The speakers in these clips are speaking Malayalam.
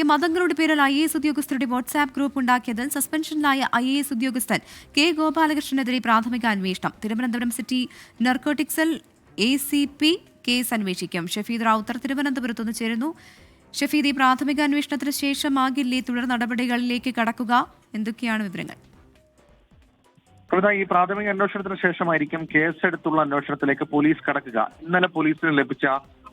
വാർത്തയിലേക്ക്. മതങ്ങളുടെ പേരിൽ IAS ഉദ്യോഗസ്ഥരുടെ വാട്സാപ്പ് ഗ്രൂപ്പ് ഉണ്ടാക്കിയതിൽ സസ്പെൻഷനിലായ IAS ഉദ്യോഗസ്ഥൻ കെ ഗോപാലകൃഷ്ണനെതിരെ പ്രാഥമിക അന്വേഷണം. തിരുവനന്തപുരം സിറ്റി നർക്കോട്ടിക്സിൽ ACP കേസ് അന്വേഷിക്കും. ഷഫീദ് റാവുത്തർ തിരുവനന്തപുരത്തുനിന്ന് ചേരുന്നു. ഷഫീദ്, ഈ പ്രാഥമിക അന്വേഷണത്തിന് ശേഷമാകില്ലേ തുടർ നടപടികളിലേക്ക് കടക്കുക? എന്തൊക്കെയാണ് വിവരങ്ങൾ? ഈ പ്രാഥമിക അന്വേഷണത്തിന് ശേഷമായിരിക്കും കേസെടുത്തുള്ള അന്വേഷണത്തിലേക്ക് പോലീസ് കടക്കുക. ഇന്നലെ പോലീസിന് ലഭിച്ച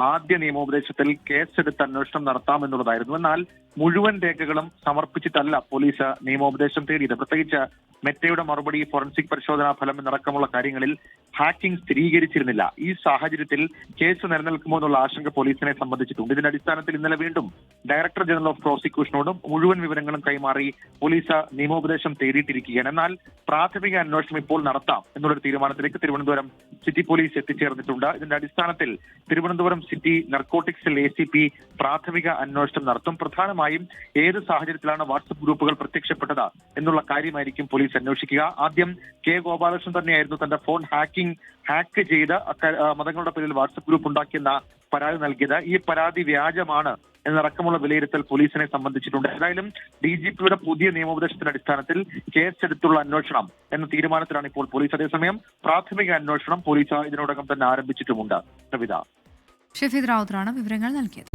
ആദ്യ നിയമോപദേശത്തിൽ കേസെടുത്ത് അന്വേഷണം നടത്താമെന്നുള്ളതായിരുന്നു. എന്നാൽ മുഴുവൻ രേഖകളും സമർപ്പിച്ചിട്ടല്ല പോലീസ് നിയമോപദേശം തേടിയത്. പ്രത്യേകിച്ച് മെറ്റയുടെ മറുപടി, ഫോറൻസിക് പരിശോധനാ ഫലം എന്നടക്കമുള്ള കാര്യങ്ങളിൽ ഹാക്കിംഗ് സ്ഥിരീകരിച്ചിരുന്നില്ല. ഈ സാഹചര്യത്തിൽ കേസ് നിലനിൽക്കുമോ എന്നുള്ള ആശങ്ക പോലീസിനെ സംബന്ധിച്ചിട്ടുണ്ട്. ഇതിന്റെ അടിസ്ഥാനത്തിൽ ഇന്നലെ വീണ്ടും ഡയറക്ടർ ജനറൽ ഓഫ് പ്രോസിക്യൂഷനോടും മുഴുവൻ വിവരങ്ങളും കൈമാറി പോലീസ് നിയമോപദേശം തേടിയിട്ടിരിക്കുകയാണ്. എന്നാൽ പ്രാഥമിക അന്വേഷണം ഇപ്പോൾ നടത്താം എന്നുള്ളൊരു തീരുമാനത്തിലേക്ക് തിരുവനന്തപുരം സിറ്റി പോലീസ് എത്തിച്ചേർന്നിട്ടുണ്ട്. ഇതിന്റെ അടിസ്ഥാനത്തിൽ തിരുവനന്തപുരം സിറ്റി നർക്കോട്ടിക്സിൽ ACP പ്രാഥമിക അന്വേഷണം നടത്തും. പ്രധാനമായും ഏത് സാഹചര്യത്തിലാണ് വാട്സപ്പ് ഗ്രൂപ്പുകൾ പ്രത്യക്ഷപ്പെട്ടത് എന്നുള്ള കാര്യമായിരിക്കും പോലീസ് അന്വേഷിക്കുക. ആദ്യം കെ ഗോപാലകൃഷ്ണൻ തന്നെയായിരുന്നു തന്റെ ഫോൺ ഹാക്ക് ചെയ്ത് മതങ്ങളുടെ പേരിൽ വാട്സപ്പ് ഗ്രൂപ്പ് ഉണ്ടാക്കിയെന്ന പരാതി നൽകിയത്. ഈ പരാതി വ്യാജമാണ് എന്നടക്കമുള്ള വിലയിരുത്തൽ പോലീസിനെ സംബന്ധിച്ചിട്ടുണ്ട്. ഏതായാലും DGPയുടെ പുതിയ നിയമോപദേശത്തിന്റെ അടിസ്ഥാനത്തിൽ കേസെടുത്തുള്ള അന്വേഷണം എന്ന തീരുമാനത്തിലാണ് ഇപ്പോൾ പോലീസ്. അതേസമയം പ്രാഥമിക അന്വേഷണം പോലീസ് ഇതിനോടകം തന്നെ ആരംഭിച്ചിട്ടുമുണ്ട്. കവിത. ഷഫീദ് റാവുത്തറാണ് വിവരങ്ങൾ നൽകിയത്.